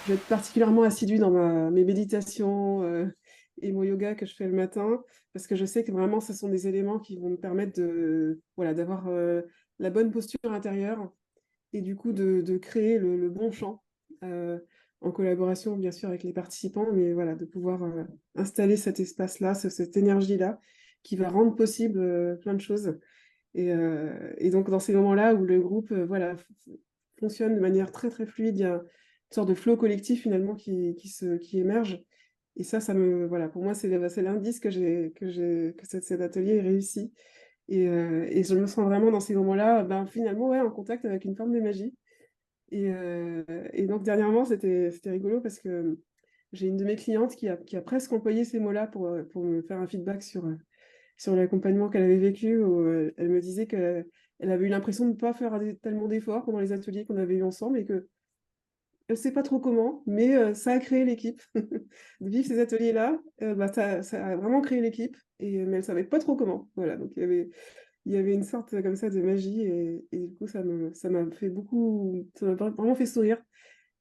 je vais être particulièrement assidue dans mes méditations et mon yoga que je fais le matin, parce que je sais que vraiment, ce sont des éléments qui vont me permettre voilà, d'avoir la bonne posture intérieure et du coup de créer le bon chant euh, en collaboration bien sûr avec les participants, mais voilà, de pouvoir installer cet espace-là, cette énergie-là qui va rendre possible plein de choses. Et donc dans ces moments-là où le groupe voilà, fonctionne de manière très très fluide, il y a une sorte de flow collectif finalement qui émerge. Et voilà, pour moi, c'est l'indice que cet atelier est réussi. Et je me sens vraiment dans ces moments-là, ben, finalement, ouais, en contact avec une forme de magie. Et donc, dernièrement, c'était rigolo parce que j'ai une de mes clientes qui a presque employé ces mots-là pour me faire un feedback sur l'accompagnement qu'elle avait vécu, où elle me disait qu'elle avait eu l'impression de ne pas faire tellement d'efforts pendant les ateliers qu'on avait eus ensemble et que elle ne sait pas trop comment, mais ça a créé l'équipe. De vivre ces ateliers-là, bah, ça a vraiment créé l'équipe, mais elle ne savait pas trop comment. Voilà, donc il y avait une sorte comme ça de magie, et du coup, ça m'a fait beaucoup, ça m'a vraiment fait sourire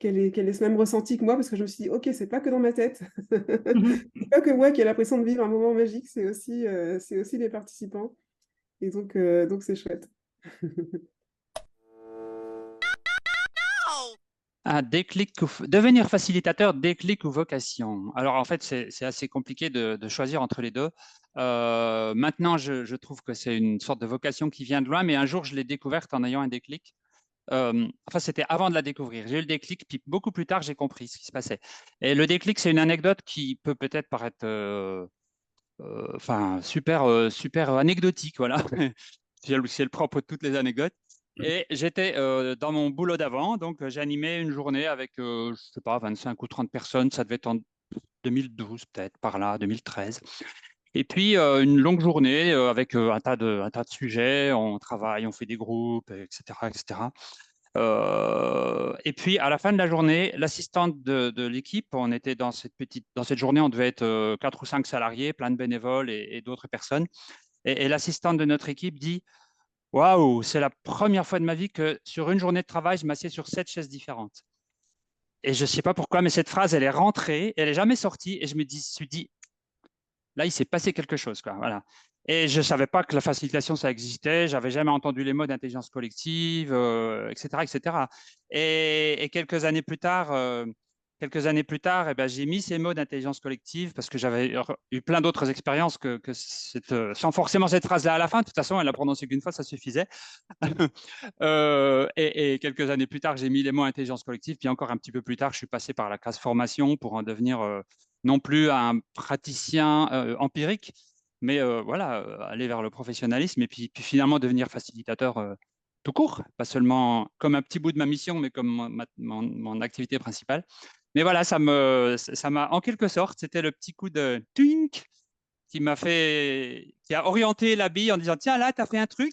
qu'elle ait ce même ressenti que moi, parce que je me suis dit, ok, c'est pas que dans ma tête, c'est pas que moi qui ai l'impression de vivre un moment magique, c'est aussi les participants, et donc c'est chouette. Un déclic devenir facilitateur, déclic ou vocation. Alors en fait, c'est assez compliqué de choisir entre les deux. Maintenant, je trouve que c'est une sorte de vocation qui vient de loin, mais un jour, je l'ai découverte en ayant un déclic. Enfin, c'était avant de la découvrir. J'ai eu le déclic, puis beaucoup plus tard, j'ai compris ce qui se passait. Et le déclic, c'est une anecdote qui peut peut-être paraître enfin, super anecdotique, voilà. C'est le propre de toutes les anecdotes. Et j'étais dans mon boulot d'avant, donc j'animais une journée avec, je sais pas, 25 ou 30 personnes, ça devait être en 2012 peut-être, par là, 2013. Et puis une longue journée avec un tas de sujets, on travaille, on fait des groupes, etc., etc. Et puis à la fin de la journée, l'assistante de l'équipe, on était dans cette journée, on devait être 4 ou 5 salariés, plein de bénévoles et d'autres personnes. Et l'assistante de notre équipe dit: waouh, c'est la première fois de ma vie que sur une journée de travail, je m'assieds sur 7 chaises différentes. Et je ne sais pas pourquoi, mais cette phrase, elle est rentrée, elle n'est jamais sortie. Et je suis dit, là, il s'est passé quelque chose, quoi. Voilà. Et je ne savais pas que la facilitation, ça existait. J'avais jamais entendu les mots d'intelligence collective, etc., etc. Et quelques années plus tard, eh ben, j'ai mis ces mots d'intelligence collective parce que j'avais eu plein d'autres expériences sans forcément cette phrase-là à la fin. De toute façon, elle l'a prononcée qu'une fois, ça suffisait. Et quelques années plus tard, j'ai mis les mots intelligence collective. Puis encore un petit peu plus tard, je suis passé par la classe formation pour en devenir non plus un praticien empirique, mais voilà, aller vers le professionnalisme et puis finalement devenir facilitateur tout court, pas seulement comme un petit bout de ma mission, mais comme mon activité principale. Mais voilà, ça m'a en quelque sorte, c'était le petit coup de twink qui a orienté la bille en disant, tiens, là, tu as fait un truc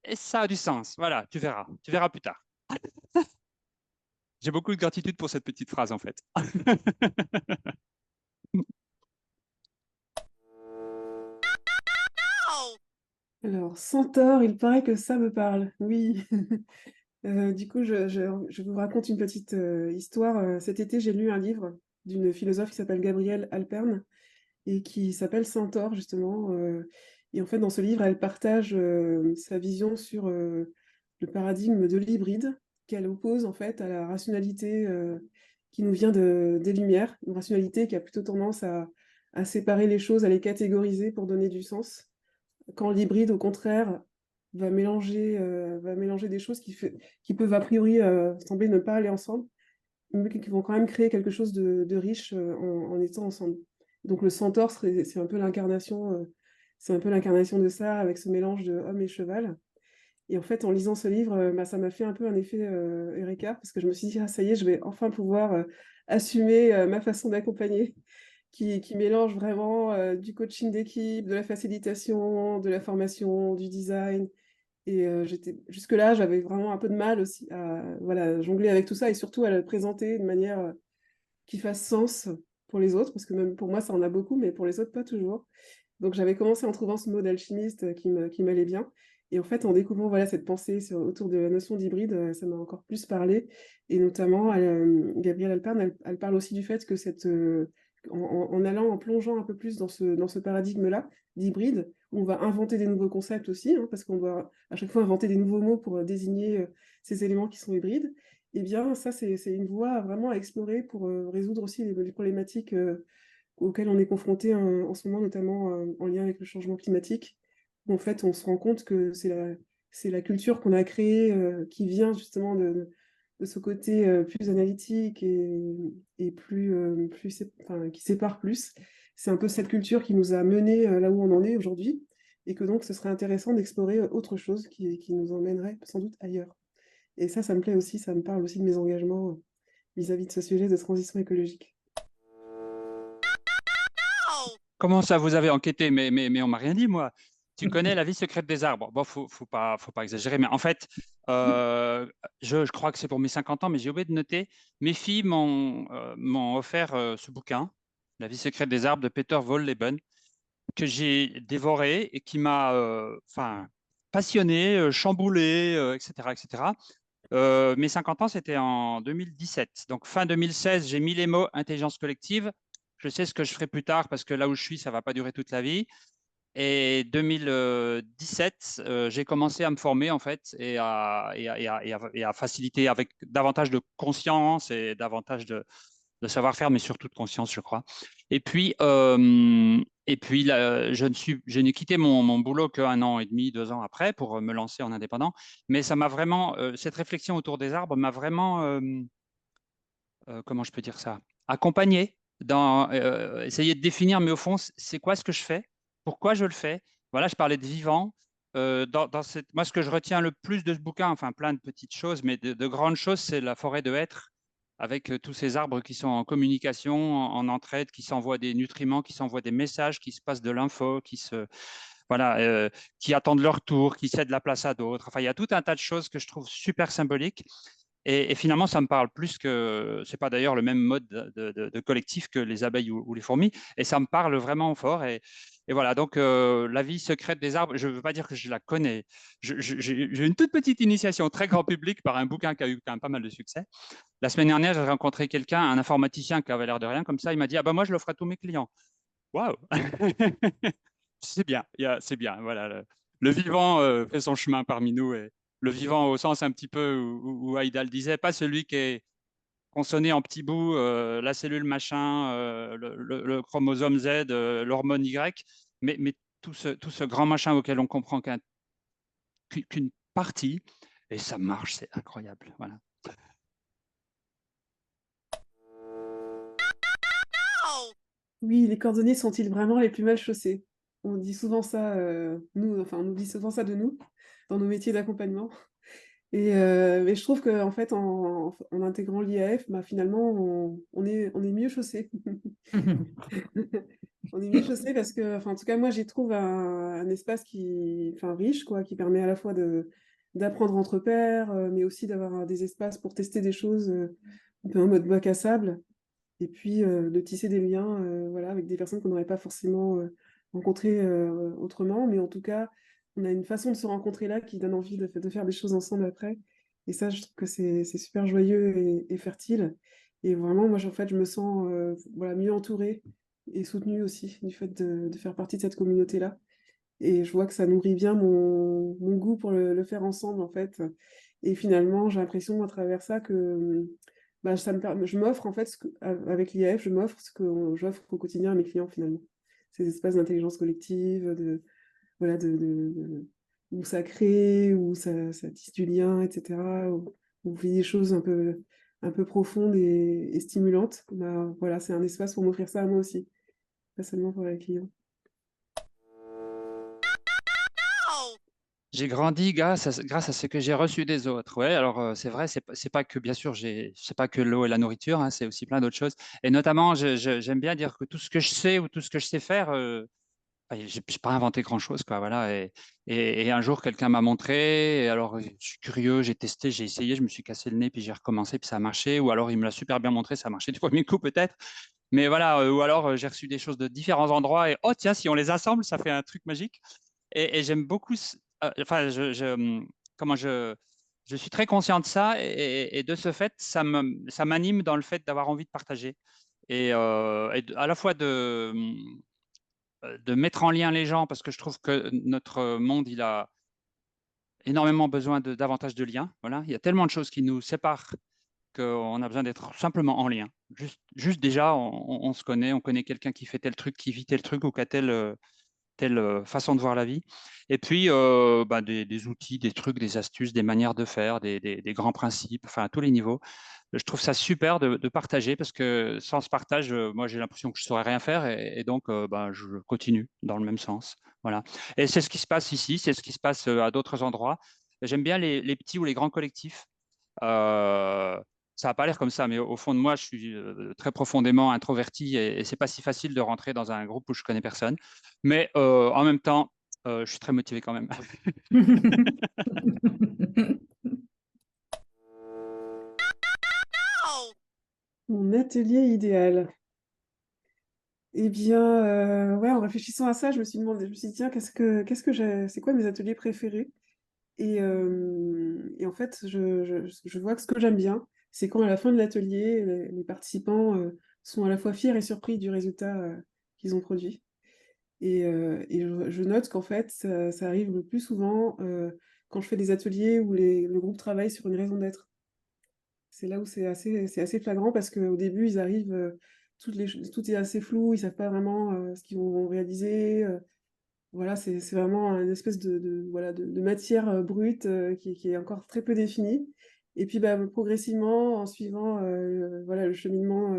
et ça a du sens. Voilà, tu verras plus tard. J'ai beaucoup de gratitude pour cette petite phrase en fait. Alors, Centaure, il paraît que ça me parle, oui. Du coup, je vous raconte une petite histoire. Cet été, j'ai lu un livre d'une philosophe qui s'appelle Gabrielle Alpern et qui s'appelle Centaure, justement. Et en fait, dans ce livre, elle partage sa vision sur le paradigme de l'hybride qu'elle oppose en fait à la rationalité qui nous vient des Lumières, une rationalité qui a plutôt tendance à séparer les choses, à les catégoriser pour donner du sens, quand l'hybride, au contraire, va mélanger des choses qui peuvent a priori sembler ne pas aller ensemble, mais qui vont quand même créer quelque chose de riche en étant ensemble. Donc le centaure, c'est un peu l'incarnation de ça, avec ce mélange de homme et cheval. Et en fait, en lisant ce livre, bah, ça m'a fait un peu un effet Eureka, parce que je me suis dit, ah, ça y est, je vais enfin pouvoir assumer ma façon d'accompagner qui mélange vraiment du coaching d'équipe, de la facilitation, de la formation, du design. Et jusque-là, j'avais vraiment un peu de mal aussi à voilà, jongler avec tout ça et surtout à le présenter de manière qui fasse sens pour les autres, parce que même pour moi, ça en a beaucoup, mais pour les autres, pas toujours. Donc j'avais commencé en trouvant ce mot d'alchimiste qui m'allait bien. Et en fait, en découvrant voilà, cette pensée autour de la notion d'hybride, ça m'a encore plus parlé. Et notamment, Gabrielle Alpern, elle parle aussi du fait que en allant, en plongeant un peu plus dans ce paradigme-là d'hybride, où on va inventer des nouveaux concepts aussi, hein, parce qu'on doit à chaque fois inventer des nouveaux mots pour désigner ces éléments qui sont hybrides. Eh bien, ça, c'est une voie vraiment à explorer pour résoudre aussi les problématiques auxquelles on est confronté en ce moment, notamment en lien avec le changement climatique. En fait, on se rend compte que c'est la culture qu'on a créée qui vient justement de ce côté plus analytique et enfin, qui sépare plus. C'est un peu cette culture qui nous a menés là où on en est aujourd'hui et que donc ce serait intéressant d'explorer autre chose qui nous emmènerait sans doute ailleurs. Et ça me plaît aussi, ça me parle aussi de mes engagements vis-à-vis de ce sujet de transition écologique. Comment ça, vous avez enquêté? Mais on m'a rien dit, moi. Tu connais la vie secrète des arbres. Bon, faut pas exagérer, mais en fait, je crois que c'est pour mes 50 ans, mais j'ai oublié de noter. Mes filles m'ont offert ce bouquin, La vie secrète des arbres de Peter Wohlleben, que j'ai dévoré et qui m'a enfin, passionné, chamboulé, etc., etc. Mes 50 ans, c'était en 2017. Donc, fin 2016, j'ai mis les mots intelligence collective. Je sais ce que je ferai plus tard parce que là où je suis, ça ne va pas durer toute la vie. Et 2017, j'ai commencé à me former en fait et à faciliter avec davantage de conscience et davantage de savoir-faire, mais surtout de conscience, je crois. Et puis là, je n'ai quitté mon boulot qu'un an et demi, 2 ans après pour me lancer en indépendant. Mais ça m'a vraiment, cette réflexion autour des arbres m'a vraiment, comment je peux dire ça, accompagné dans essayer de définir, mais au fond, c'est quoi ce que je fais? Pourquoi je le fais? Voilà, je parlais de vivant. Moi, ce que je retiens le plus de ce bouquin, enfin plein de petites choses, mais de grandes choses, c'est la forêt de hêtres, avec tous ces arbres qui sont en communication, en entraide, qui s'envoient des nutriments, qui s'envoient des messages, qui se passent de l'info, voilà, qui attendent leur tour, qui cèdent la place à d'autres. Enfin, il y a tout un tas de choses que je trouve super symboliques. Et finalement, ça me parle plus que, c'est pas d'ailleurs le même mode de collectif que les abeilles ou les fourmis, et ça me parle vraiment fort. Et voilà, donc la vie secrète des arbres, je ne veux pas dire que je la connais. J'ai une toute petite initiation très grand public par un bouquin qui a eu quand même pas mal de succès. La semaine dernière, j'ai rencontré quelqu'un, un informaticien qui avait l'air de rien comme ça. Il m'a dit, ah ben moi, je l'offre à tous mes clients. Waouh. C'est bien, c'est bien. Voilà, le vivant fait son chemin parmi nous. Et le vivant au sens un petit peu où Haïda le disait, pas celui qui est consonné en petits bouts, la cellule machin, le chromosome Z, l'hormone Y, mais tout ce grand machin auquel on comprend qu'une partie, et ça marche, c'est incroyable. Voilà. Oui, les cordonniers sont-ils vraiment les plus mal chaussés? On dit souvent ça, on nous dit souvent ça de nous, dans nos métiers d'accompagnement. Mais je trouve qu'en fait, en intégrant l'IAF, bah, finalement, on est mieux chaussés. On est mieux chaussés parce que, enfin, en tout cas, moi, j'y trouve un espace enfin, riche, quoi, qui permet à la fois d'apprendre entre pairs, mais aussi d'avoir des espaces pour tester des choses un peu en mode bac à sable, et puis de tisser des liens voilà, avec des personnes qu'on n'aurait pas forcément rencontrées autrement. Mais en tout cas, on a une façon de se rencontrer là qui donne envie de faire des choses ensemble après. Et ça, je trouve que c'est super joyeux et fertile. Et vraiment, moi, en fait, je me sens voilà, mieux entourée et soutenue aussi du fait de faire partie de cette communauté-là. Et je vois que ça nourrit bien mon goût pour le faire ensemble, en fait. Et finalement, j'ai l'impression à travers ça que bah, je m'offre, en fait, avec l'IAF, je m'offre ce que j'offre au quotidien à mes clients, finalement. Ces espaces d'intelligence collective, voilà, où ça crée, où ça tisse du lien, etc., où on vit des choses un peu profondes et stimulantes. Bah, voilà, c'est un espace pour m'offrir ça à moi aussi, pas seulement pour les clients. J'ai grandi grâce à ce que j'ai reçu des autres. Ouais, alors c'est vrai, c'est pas que, bien sûr, c'est pas que l'eau et la nourriture, hein, c'est aussi plein d'autres choses. Et notamment, j'aime bien dire que tout ce que je sais ou tout ce que je sais faire, enfin, j'ai pas inventé grand-chose, quoi. Voilà. Et un jour, quelqu'un m'a montré. Et alors, je suis curieux, j'ai testé, j'ai essayé, je me suis cassé le nez, puis j'ai recommencé, puis ça a marché. Ou alors, il me l'a super bien montré, ça a marché du premier coup, peut-être. Mais voilà, ou alors, j'ai reçu des choses de différents endroits. Et oh, tiens, si on les assemble, ça fait un truc magique. Et j'aime beaucoup enfin, comment je suis très conscient de ça et de ce fait, ça m'anime dans le fait d'avoir envie de partager à la fois de mettre en lien les gens parce que je trouve que notre monde, il a énormément besoin davantage de liens. Voilà, il y a tellement de choses qui nous séparent qu'on a besoin d'être simplement en lien. Juste déjà, on se connaît, on connaît quelqu'un qui fait tel truc, qui vit tel truc ou qui a telle façon de voir la vie. Et puis, bah, des outils, des trucs, des astuces, des manières de faire, des grands principes, enfin à tous les niveaux. Je trouve ça super de partager parce que sans ce partage, moi j'ai l'impression que je ne saurais rien faire et donc bah, je continue dans le même sens. Voilà. Et c'est ce qui se passe ici, c'est ce qui se passe à d'autres endroits. J'aime bien les petits ou les grands collectifs. Euh, Ça n'a pas l'air comme ça, mais au fond de moi, je suis très profondément introverti et c'est pas si facile de rentrer dans un groupe où je connais personne. Mais en même temps, je suis très motivé quand même. Mon atelier idéal. Eh bien, ouais, en réfléchissant à ça, je me suis dit, tiens, c'est quoi mes ateliers préférés? Et en fait, je vois que ce que j'aime bien, c'est quand à la fin de l'atelier, les participants sont à la fois fiers et surpris du résultat qu'ils ont produit. Et je note qu'en fait, ça arrive le plus souvent quand je fais des ateliers où le groupe travaille sur une raison d'être. C'est là où c'est assez flagrant parce qu'au début, ils arrivent, tout est assez flou, ils savent pas vraiment ce qu'ils vont réaliser. Voilà, c'est vraiment une espèce voilà, de matière brute qui est encore très peu définie. Et puis bah, progressivement, en suivant voilà, le cheminement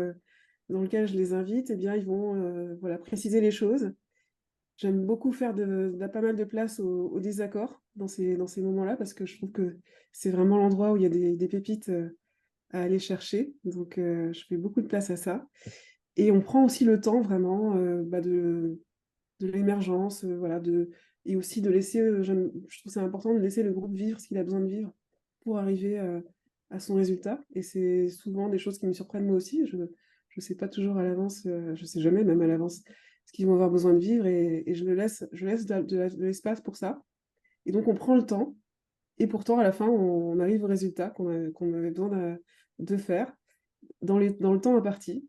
dans lequel je les invite, eh bien, ils vont voilà, préciser les choses. J'aime beaucoup faire pas mal de place au désaccord dans ces moments-là parce que je trouve que c'est vraiment l'endroit où il y a des pépites à aller chercher. Donc, je fais beaucoup de place à ça. Et on prend aussi le temps vraiment bah, de l'émergence, voilà, et aussi de laisser, je trouve ça important de laisser le groupe vivre ce qu'il a besoin de vivre pour arriver à son résultat. Et c'est souvent des choses qui me surprennent moi aussi. Je ne sais pas toujours à l'avance, je sais jamais même à l'avance ce qu'ils vont avoir besoin de vivre et je laisse de l'espace pour ça. Et donc on prend le temps et pourtant à la fin on arrive au résultat qu'on avait besoin de faire dans le temps imparti.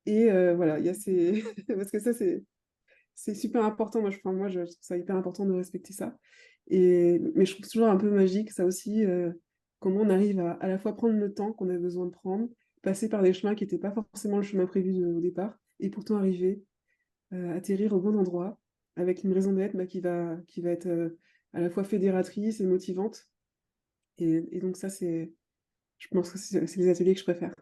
Et voilà, il y a ces... parce que ça c'est super important. Moi, je trouve ça hyper important de respecter ça. Mais je trouve toujours un peu magique, ça aussi, comment on arrive à la fois prendre le temps qu'on a besoin de prendre, passer par des chemins qui n'étaient pas forcément le chemin prévu au départ, et pourtant arriver, atterrir au bon endroit, avec une raison d'être bah, qui va être à la fois fédératrice et motivante. Et donc ça, je pense que c'est les ateliers que je préfère.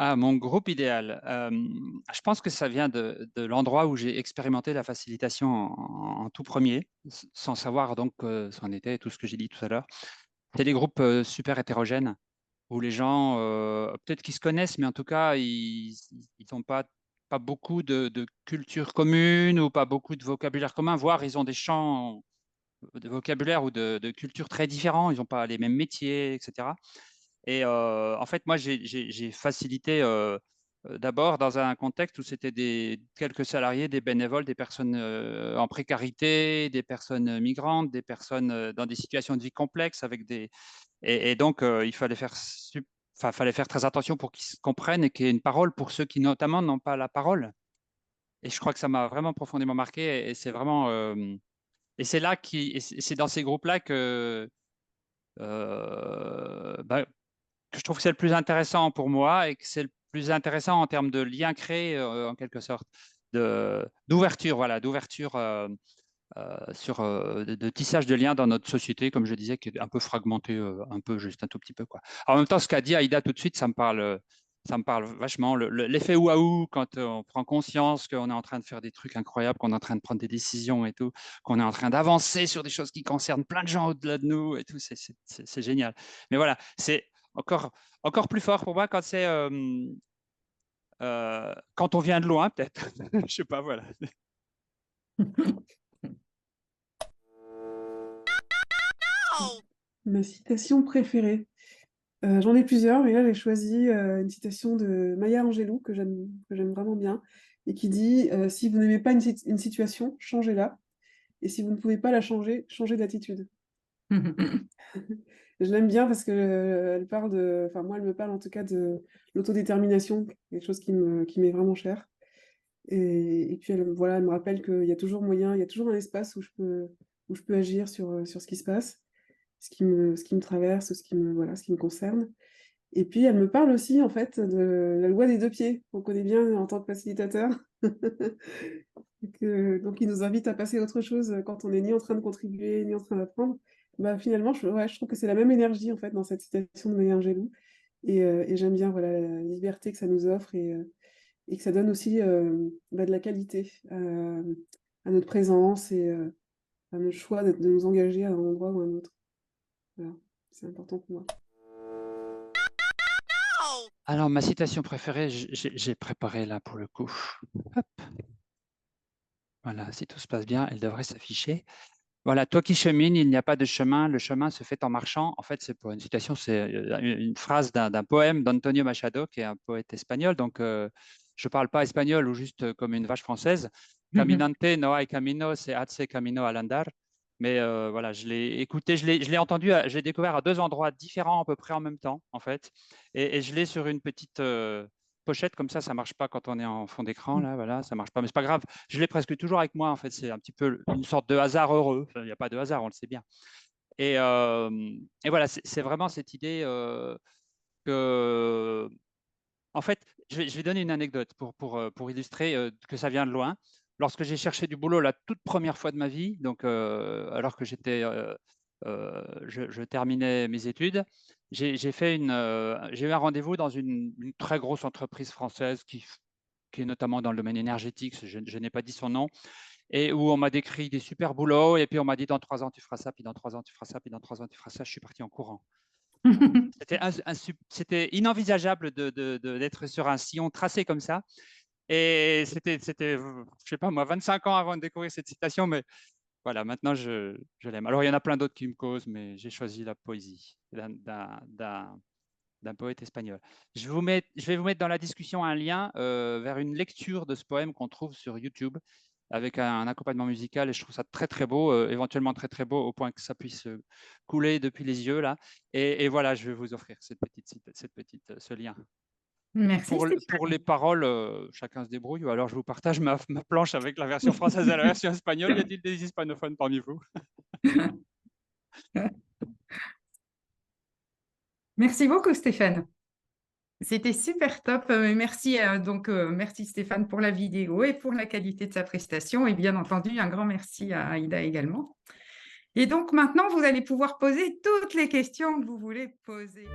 Ah, mon groupe idéal. Je pense que ça vient de l'endroit où j'ai expérimenté la facilitation en tout premier, sans savoir donc ce qu'en était tout ce que j'ai dit tout à l'heure. C'est des groupes super hétérogènes où les gens, peut-être qu'ils se connaissent, mais en tout cas, ils n'ont pas beaucoup de culture commune ou pas beaucoup de vocabulaire commun, voire ils ont des champs de vocabulaire ou de culture très différents. Ils n'ont pas les mêmes métiers, etc. Et en fait, moi, j'ai facilité d'abord dans un contexte où c'était quelques salariés, des bénévoles, des personnes en précarité, des personnes migrantes, des personnes dans des situations de vie complexes et donc il fallait faire très attention pour qu'ils se comprennent et qu'il y ait une parole pour ceux qui notamment n'ont pas la parole. Et je crois que ça m'a vraiment profondément marqué et c'est vraiment et c'est là et c'est dans ces groupes-là bah, que je trouve que c'est le plus intéressant pour moi et que c'est le plus intéressant en termes de lien créé en quelque sorte, d'ouverture, voilà, d'ouverture de tissage de liens dans notre société, comme je disais, qui est un peu fragmentée, un peu juste un tout petit peu quoi. Alors, en même temps, ce qu'a dit Aïda tout de suite, ça me parle vachement. L'effet waouh quand on prend conscience qu'on est en train de faire des trucs incroyables, qu'on est en train de prendre des décisions et tout, qu'on est en train d'avancer sur des choses qui concernent plein de gens au-delà de nous et tout, c'est génial. Mais voilà, c'est encore plus fort pour moi quand c'est quand on vient de loin, peut-être. Je sais pas, voilà. Ma citation préférée. J'en ai plusieurs, mais là j'ai choisi une citation de Maya Angelou que j'aime vraiment bien et qui dit si vous n'aimez pas une situation, changez-la. Et si vous ne pouvez pas la changer, changez d'attitude. Je l'aime bien parce que elle parle enfin moi, elle me parle en tout cas de l'autodétermination, quelque chose qui m'est vraiment cher. Et puis voilà, elle me rappelle qu'il y a toujours moyen, il y a toujours un espace où je peux agir sur ce qui se passe, ce qui me traverse, voilà, ce qui me concerne. Et puis elle me parle aussi en fait de la loi des 2 pieds, qu'on connaît bien en tant que facilitateur. Donc il nous invite à passer à autre chose, quand on n'est ni en train de contribuer, ni en train d'apprendre. Bah, finalement, je trouve que c'est la même énergie en fait dans cette citation de Maya Angelou et j'aime bien voilà la liberté que ça nous offre et que ça donne aussi, bah, de la qualité à notre présence et à notre choix de nous engager à un endroit ou à un autre. Voilà, c'est important pour moi. Alors, ma citation préférée, j'ai préparé là pour le coup. Hop. Voilà, si tout se passe bien, elle devrait s'afficher. Voilà, toi qui chemines, il n'y a pas de chemin, le chemin se fait en marchant. En fait, c'est pour une citation, c'est une phrase d'un poème d'Antonio Machado, qui est un poète espagnol. Donc, je ne parle pas espagnol ou juste comme une vache française. Caminante no hay camino, se hace camino al andar. Mais voilà, je l'ai écouté, je l'ai entendu, je l'ai découvert à 2 endroits différents à peu près en même temps, en fait. Et je l'ai sur une petite pochette, comme ça ne marche pas quand on est en fond d'écran, là, voilà, ça ne marche pas. Mais ce n'est pas grave, je l'ai presque toujours avec moi, en fait. C'est un petit peu une sorte de hasard heureux. Enfin, il n'y a pas de hasard, on le sait bien. Et voilà, c'est vraiment cette idée que, en fait, je vais donner une anecdote pour illustrer que ça vient de loin. Lorsque j'ai cherché du boulot la toute première fois de ma vie, donc alors que je terminais mes études, j'ai eu un rendez-vous dans une très grosse entreprise française qui est notamment dans le domaine énergétique, je n'ai pas dit son nom, et où on m'a décrit des super boulots, et puis on m'a dit dans 3 ans tu feras ça, puis dans 3 ans tu feras ça, puis dans 3 ans tu feras ça. Je suis parti en courant. C'était inenvisageable d'être sur un sillon tracé comme ça. Et c'était, je sais pas moi, 25 ans avant de découvrir cette citation, mais voilà, maintenant je l'aime. Alors il y en a plein d'autres qui me causent, mais j'ai choisi la poésie d'un poète espagnol. Je vais vous mettre dans la discussion un lien vers une lecture de ce poème qu'on trouve sur YouTube avec un accompagnement musical et je trouve ça très très beau, éventuellement très très beau au point que ça puisse couler depuis les yeux là. Et voilà, je vais vous offrir ce lien. Et puis Merci pour les Stéphane. paroles, chacun se débrouille, ou alors je vous partage ma planche avec la version française et la version espagnole. Y a-t-il des hispanophones parmi vous? Merci beaucoup Stéphane. C'était super top. Merci, merci Stéphane pour la vidéo et pour la qualité de sa prestation. Et bien entendu, un grand merci à Aïda également. Et donc maintenant, vous allez pouvoir poser toutes les questions que vous voulez poser.